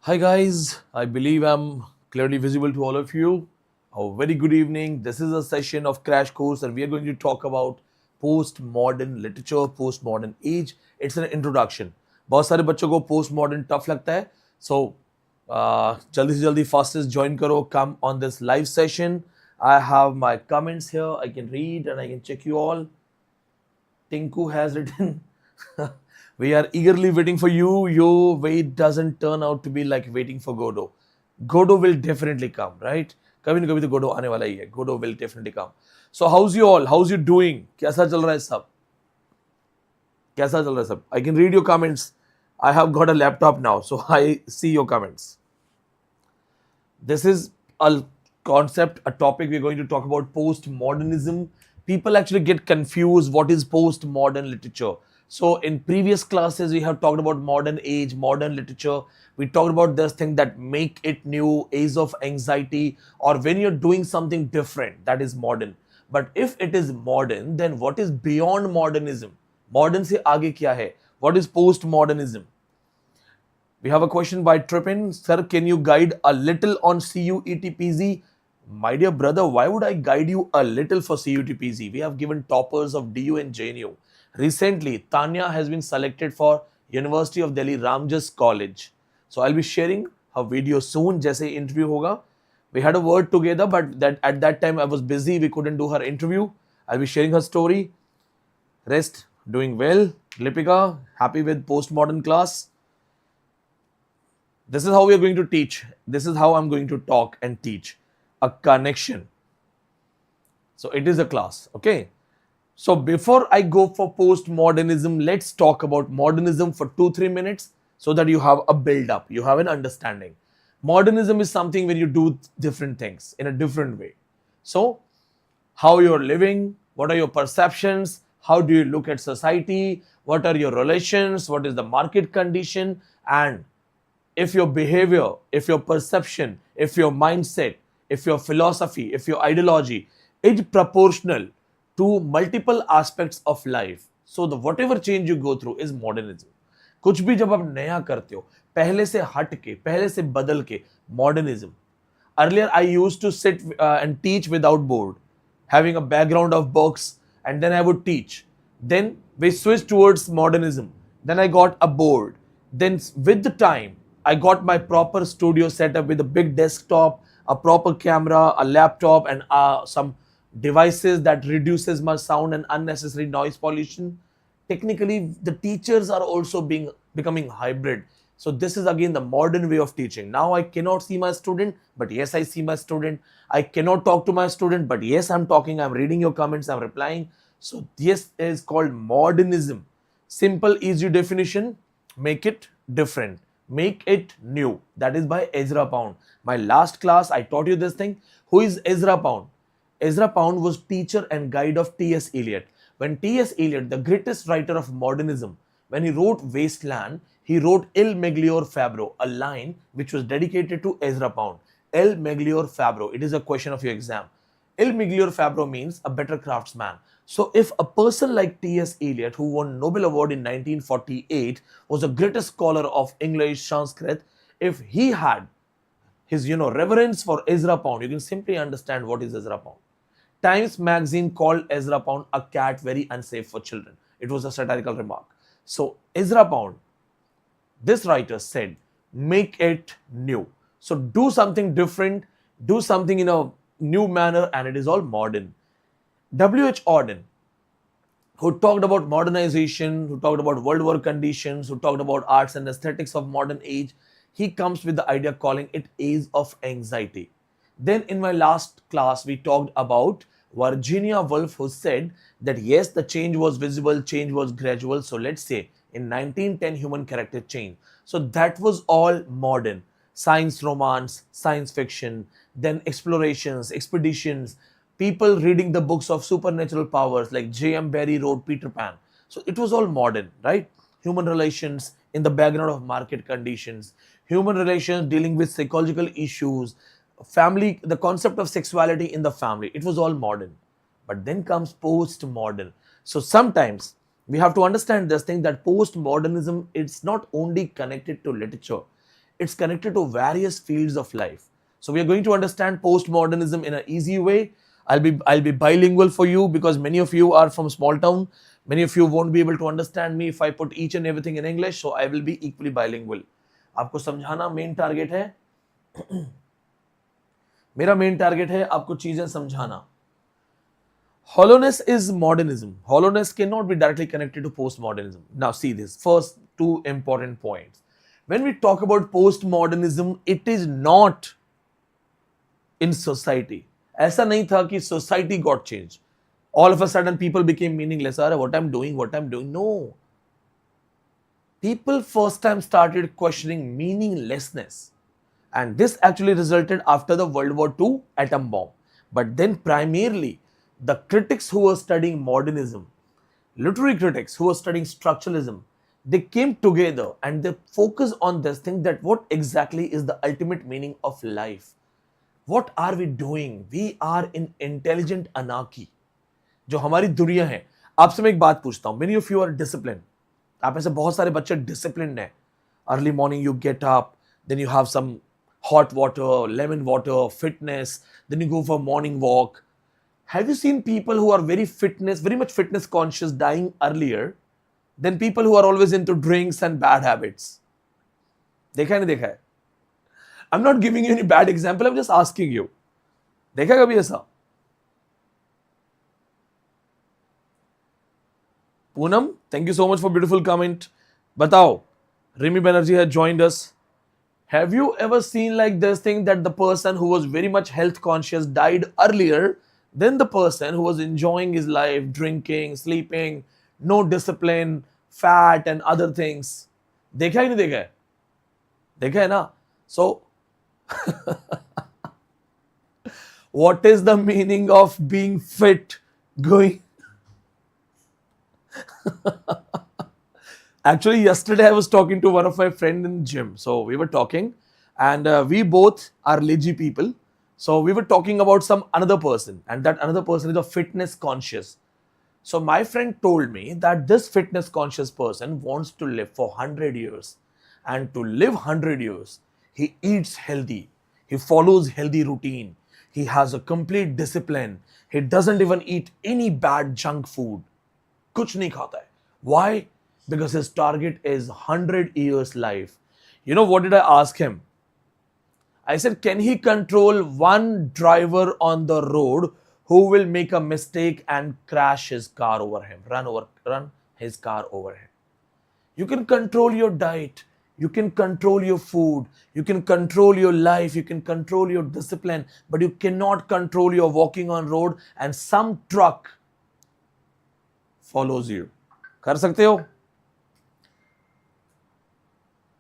Hi guys, I believe I'm clearly visible to all of you. A very good evening. This is a session of Crash Course and we are going to talk about postmodern literature, postmodern age. It's an introduction. बहुत सारे बच्चों को postmodern tough लगता है. So जल्दी से जल्दी fastest join करो. Come on this live session. I have my comments here. I can read and I can check you all. Tinku has written. We are eagerly waiting for you. Your wait doesn't turn out to be like waiting for Godot. Godot will definitely come, right? कभी ना कभी तो Godot आने वाला ही है. Godot will definitely come. So how's you all? How's you doing? कैसा चल रहा है सब? कैसा चल रहा है सब? I can read your comments. I have got a laptop now, so I see your comments. This is a concept, a topic we're going to talk about postmodernism. People actually get confused what is postmodern literature. So in previous classes, we have talked about modern age, modern literature. We talked about this thing that make it new, age of anxiety, or when you're doing something different, that is modern. But if it is modern, then what is beyond modernism? Modern se aage kya hai? What is postmodernism? We have a question by Trippin. Sir, can you guide a little on CUETPZ? My dear brother, why would I guide you a little for CUTPZ? We have given toppers of DU and JNU. Recently, Tanya has been selected for University of Delhi Ramjas College. So I'll be sharing her video soon. जैसे interview होगा. We had a word together, but that at that time I was busy. We couldn't do her interview. I'll be sharing her story. Rest doing well. Lipika, happy with postmodern class. This is how we are going to teach. This is how I'm going to talk and teach. A connection. So it is a class. Okay. So before I go for postmodernism, let's talk about modernism for 2-3 minutes so that you have a build up, you have an understanding. Modernism is something when you do different things in a different way. So how you're living, what are your perceptions, how do you look at society, what are your relations, what is the market condition, and if your behavior, if your perception, if your mindset, if your philosophy, if your ideology is proportional to multiple aspects of life, so the whatever change you go through is modernism. कुछ भी जब आप नया करते हो, पहले से हट के, पहले से बदल के, modernism. Earlier I used to sit and teach without board, having a background of books, and then I would teach. Then we switched towards modernism. Then I got a board. Then with the time, I got my proper studio setup with a big desktop, a proper camera, a laptop, and some devices that reduces my sound and unnecessary noise pollution. Technically, the teachers are also becoming hybrid. So this is again the modern way of teaching. Now I cannot see my student, but yes, I see my student. I cannot talk to my student, but yes, I'm talking, I'm reading your comments, I'm replying. So this is called modernism. Simple, easy definition, make it different. Make it new. That is by Ezra Pound. My last class, I taught you this thing. Who is Ezra Pound? Ezra Pound was teacher and guide of T.S. Eliot. When T.S. Eliot, the greatest writer of modernism, when he wrote Wasteland, he wrote Il Meglior Fabro, a line which was dedicated to Ezra Pound. Il Meglior Fabro. It is a question of your exam. Il Miglior Fabro means a better craftsman. So if a person like T.S. Eliot, who won Nobel Award in 1948, was the greatest scholar of English, Sanskrit, if he had his, reverence for Ezra Pound, you can simply understand what is Ezra Pound. Times magazine called Ezra Pound a cat very unsafe for children. It was a satirical remark. So Ezra Pound, this writer said, make it new. So do something different, do something in a new manner, and it is all modern. W.H. Auden, who talked about modernization, who talked about world war conditions, who talked about arts and aesthetics of modern age, he comes with the idea calling it age of anxiety. Then in my last class, we talked about Virginia Woolf, who said that yes, the change was visible, change was gradual. So let's say in 1910, human character change. So that was all modern. Science romance, science fiction, then explorations, expeditions, people reading the books of supernatural powers like J.M. Barrie wrote Peter Pan. So it was all modern, right? Human relations in the background of market conditions, human relations dealing with psychological issues, family, the concept of sexuality in the family. It was all modern. But then comes postmodern. So sometimes we have to understand this thing that postmodernism, it's not only connected to literature. It's connected to various fields of life. So we are going to understand postmodernism in an easy way. I'll be bilingual for you because many of you are from small town. Many of you won't be able to understand me if I put each and everything in English. So I will be equally bilingual. आपको समझाना main target है. मेरा main target है आपको चीजें समझाना. Hollowness is modernism. Hollowness cannot be directly connected to postmodernism. Now see this. First, two important points. When we talk about postmodernism, it is not in society. ऐसा नहीं था कि society got changed. All of a sudden people became meaningless. What I'm doing. No. People first time started questioning meaninglessness. And this actually resulted after the World War II atom bomb. But then primarily, the critics who were studying modernism, literary critics who were studying structuralism, they came together and they focused on this thing that what exactly is the ultimate meaning of life. What are we doing? We are in intelligent anarchy. जो हमारी दुनिया है. आपसे मैं एक बात पूछता हूं. Many of you are disciplined. आप में से बहुत सारे बच्चे disciplined हैं. Early morning you get up, then you have some hot water, lemon water, fitness, then you go for a morning walk. Have you seen people who are very much fitness conscious dying earlier than people who are always into drinks and bad habits? देखा है नहीं देखा है? I'm not giving you any bad example, I'm just asking you. देखा कभी ऐसा? Poonam, thank you so much for beautiful comment. बताओ, Rimi Banerjee has joined us. Have you ever seen like this thing that the person who was very much health conscious died earlier than the person who was enjoying his life, drinking, sleeping, no discipline, fat and other things? देखा ही नहीं देखा है? देखा है ना? So, what is the meaning of being fit, going? Actually, yesterday I was talking to one of my friends in the gym. So we were talking and we both are lazy people. So we were talking about some another person and that another person is a fitness conscious. So my friend told me that this fitness conscious person wants to live for 100 years. And to live 100 years, he eats healthy. He follows healthy routine. He has a complete discipline. He doesn't even eat any bad junk food. कुछ नहीं खाता है. Why? Because his target is 100 years life. You know what did I ask him? I said, can he control one driver on the road who will make a mistake and crash his car over him, run his car over him? You can control your diet. You can control your food. You can control your life. You can control your discipline. But you cannot control your walking on road and some truck follows you. कर सकते हो?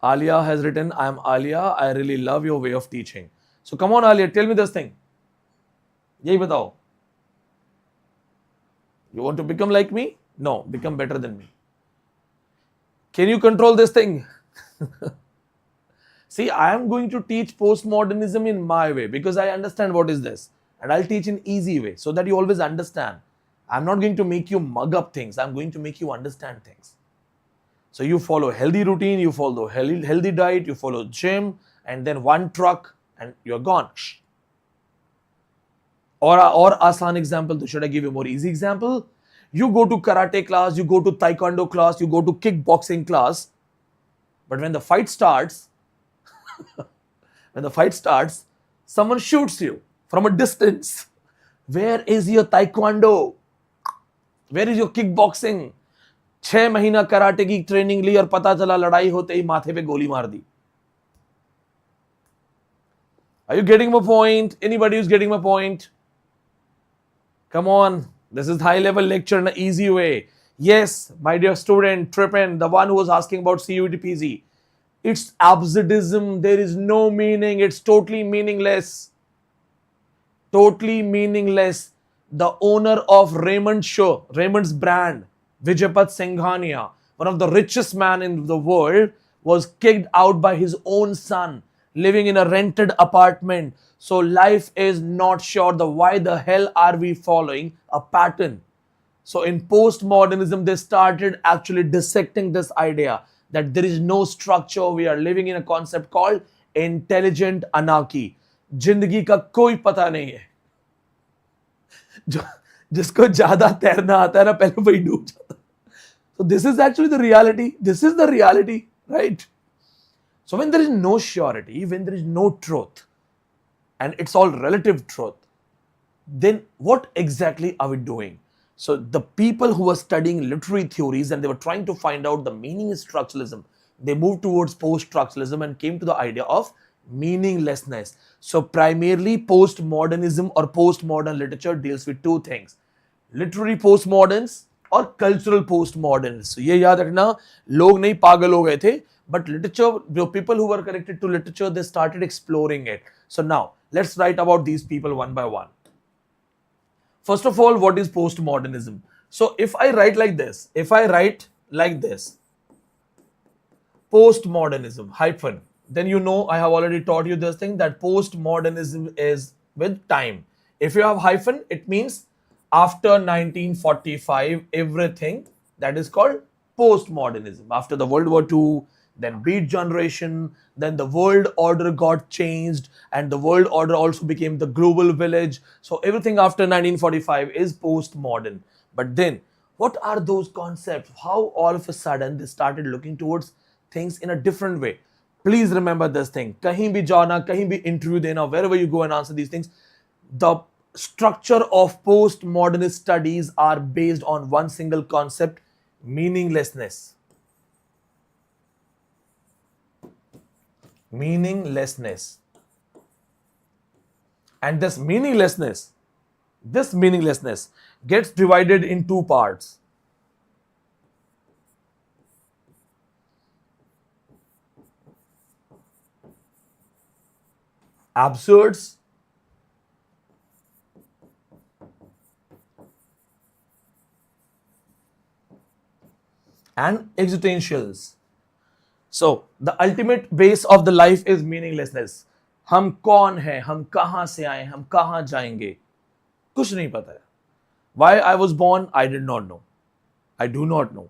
Alia has written, I am Alia. I really love your way of teaching. So come on, Alia, tell me this thing. यही बताओ. You want to become like me? No, become better than me. Can you control this thing? See, I am going to teach postmodernism in my way because I understand what is this. And I'll teach in easy way so that you always understand. I'm not going to make you mug up things. I'm going to make you understand things. So you follow healthy routine, you follow healthy diet, you follow gym, and then one truck and you're gone. Or आसान example, should I give you a more easy example? You go to karate class, you go to taekwondo class, you go to kickboxing class. But when the fight starts, someone shoots you from a distance. Where is your taekwondo? Where is your kickboxing? 6 महीना karate की training ली और पता चला लड़ाई होते ही माथे पे गोली मार दी. Are you getting my point? Anybody who's getting my point? Come on. This is high level lecture in an easy way. Yes, my dear student, Trippin, the one who was asking about CUTPZ. It's absurdism. There is no meaning. It's totally meaningless. Totally meaningless. The owner of Raymond's brand, Vijaypat Singhania, one of the richest man in the world, was kicked out by his own son, living in a rented apartment. So life is not sure. Why the hell are we following a pattern? So in postmodernism, they started actually dissecting this idea that there is no structure. We are living in a concept called intelligent anarchy. जिंदगी का कोई पता नहीं है. जो जिसको ज्यादा तैरना आता है ना, पहले वही डूब जाता. So this is actually the reality. This is the reality, right? So when there is no surety, when there is no truth, and it's all relative truth, then what exactly are we doing? So the people who were studying literary theories and they were trying to find out the meaning of structuralism, they moved towards post-structuralism and came to the idea of meaninglessness. So primarily postmodernism or postmodern literature deals with two things: literary postmoderns और cultural post modernist. ये याद रखना, लोग नहीं पागल हो गए थे, बट लिटरेचर, जो people who were connected to literature, they started exploring it. So now let's write about these people one by one. First of all, what is postmodernism? So if I write like this, postmodernism hyphen, then you know I have already taught you this thing, that postmodernism is with time. If you have hyphen, it means after 1945, everything that is called postmodernism. After the World War II, then Beat Generation, then the world order got changed, and the world order also became the global village. So everything after 1945 is postmodern. But then, what are those concepts? How all of a sudden they started looking towards things in a different way? Please remember this thing. Kahin bhi jana, kahin bhi interview dena, wherever you go and answer these things, the structure of postmodernist studies are based on one single concept: meaninglessness. Meaninglessness. And this meaninglessness gets divided in two parts: absurds and existentials. So the ultimate base of the life is meaninglessness. हम कौन हैं, हम कहां से आए, हम कहां जाएंगे, कुछ नहीं पता है. Why I was born, I did not know. I do not know.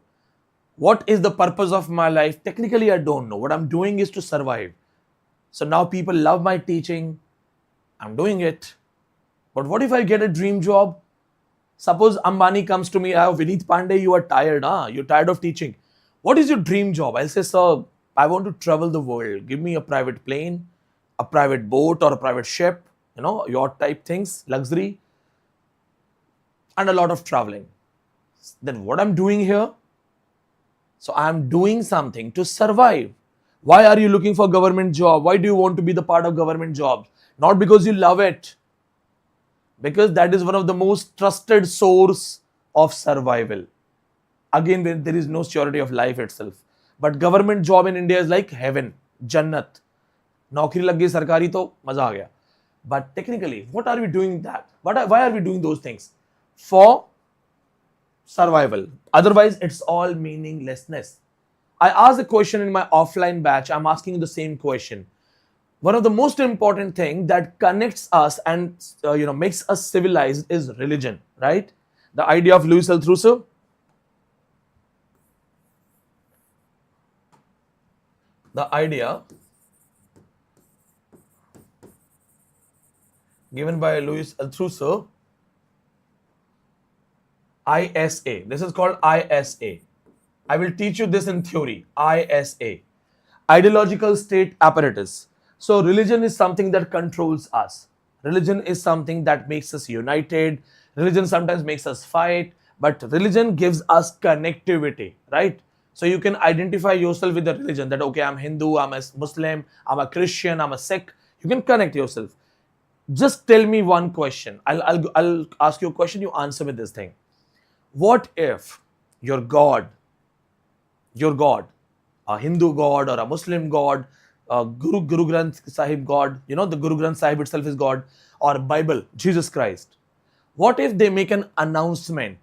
What is the purpose of my life? Technically, I don't know. What I'm doing is to survive. So now people love my teaching. I'm doing it. But what if I get a dream job? Suppose Ambani comes to me, "Oh, Vineet Pandey, you are tired, huh? You're tired of teaching. What is your dream job?" I'll say, "Sir, I want to travel the world. Give me a private plane, a private boat or a private ship, yacht type things, luxury, and a lot of traveling." Then what I'm doing here? So I'm doing something to survive. Why are you looking for government job? Why do you want to be the part of government jobs? Not because you love it. Because that is one of the most trusted source of survival. Again, there is no surety of life itself. But government job in India is like heaven, Jannat. Naukri lag gayi sarkari to maza aa gaya. But technically, what are we doing that? Why are we doing those things? For survival. Otherwise, it's all meaninglessness. I asked a question in my offline batch. I'm asking you the same question. One of the most important thing that connects us and makes us civilized is religion, right? The idea of Louis Althusser. The idea given by Louis Althusser, ISA. This is called ISA. I will teach you this in theory. ISA. Ideological state apparatus. So religion is something that controls us. Religion is something that makes us united. Religion sometimes makes us fight, but religion gives us connectivity, right? So you can identify yourself with the religion, that okay, I'm Hindu, I'm a Muslim, I'm a Christian, I'm a Sikh. You can connect yourself. Just tell me one question. I'll ask you a question, you answer with this thing. What if your God, a Hindu God or a Muslim God, Guru Granth Sahib God, the Guru Granth Sahib itself is God, or Bible, Jesus Christ. What if they make an announcement,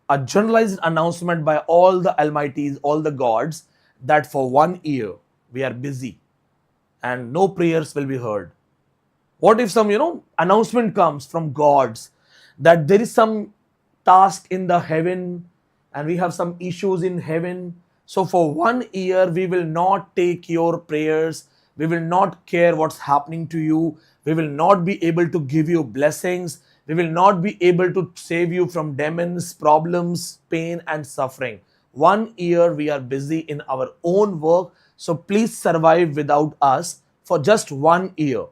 a generalized announcement by all the almighties, all the gods, that for 1 year we are busy and no prayers will be heard? What if some, announcement comes from gods that there is some task in the heaven and we have some issues in heaven, So for 1 year, we will not take your prayers. We will not care what's happening to you. We will not be able to give you blessings. We will not be able to save you from demons, problems, pain, and suffering. 1 year, we are busy in our own work. So please survive without us for just 1 year.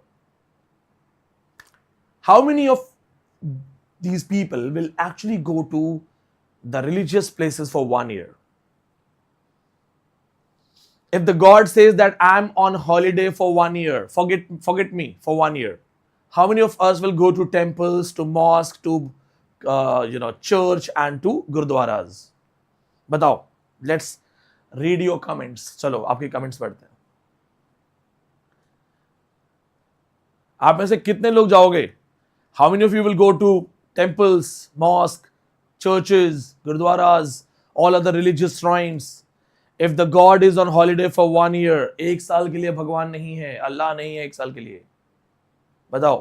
How many of these people will actually go to the religious places for 1 year? If the God says that I'm on holiday for 1 year, forget me for 1 year. How many of us will go to temples, to mosque, to church and to gurdwaras? बताओ. Let's read your comments. चलो आपके comments पढ़ते हैं. आप में से कितने लोग जाओगे? How many of you will go to temples, mosque, churches, gurdwaras, all other religious shrines? If the God is on holiday for 1 year, एक साल के लिए भगवान नहीं है, अल्लाह नहीं है एक साल के लिए. बताओ.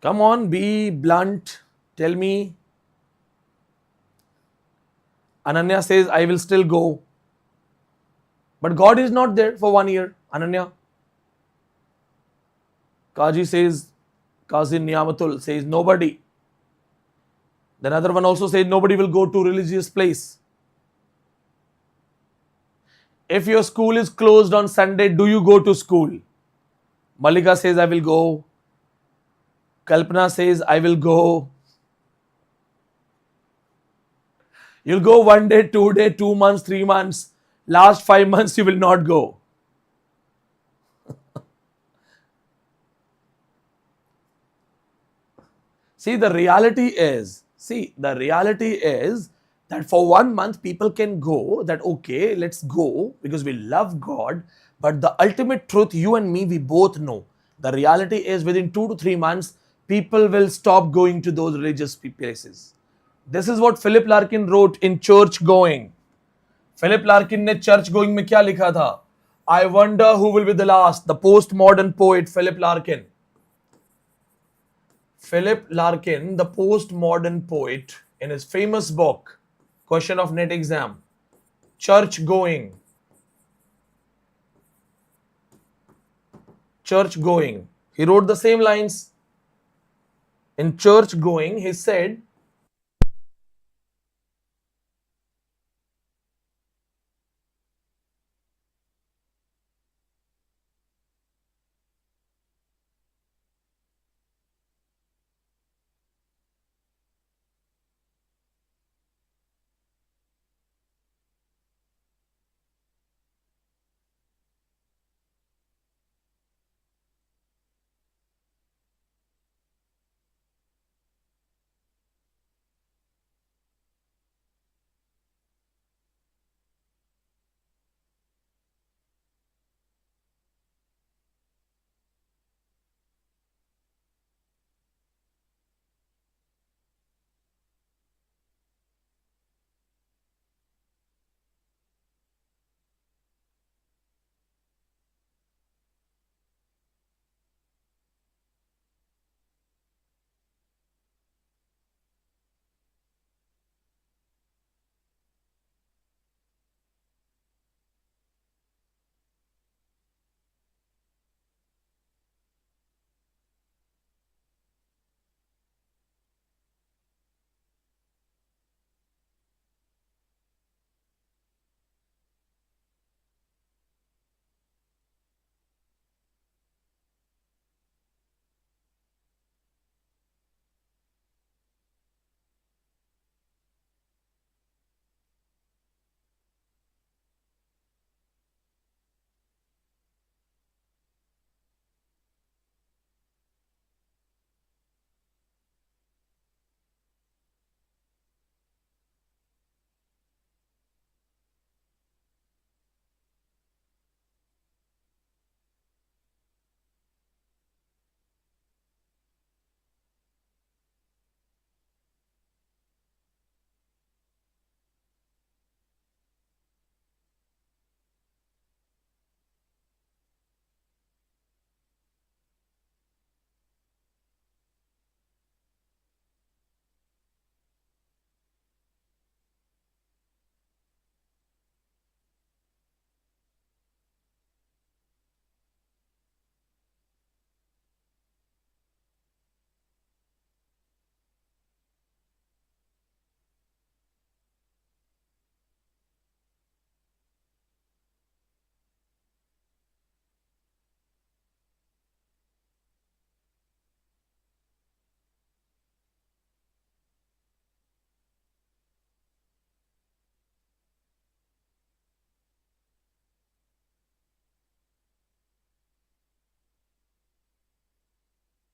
Come on, be blunt. Tell me. Ananya says, I will still go. But God is not there for 1 year. Ananya. Kaji says, Kazi Niyamatul says, nobody. Then other one also says, nobody will go to religious place. If your school is closed on Sunday, do you go to school? Malika says, I will go. Kalpana says, I will go. You'll go 1 day, 2 day, 2 months, 3 months. Last 5 months, you will not go. See, the reality is that for 1 month, people can go, that okay, let's go because we love God. But the ultimate truth, you and me, we both know. The reality is within 2 to 3 months, people will stop going to those religious places. This is what Philip Larkin wrote in Church Going. Philip Larkin ने Church Going में क्या लिखा था? I wonder who will be the last. The postmodern poet Philip Larkin. Philip Larkin, the postmodern poet, in his famous book, Question of Net Exam, Church Going. Church Going. He wrote the same lines. In Church Going, he said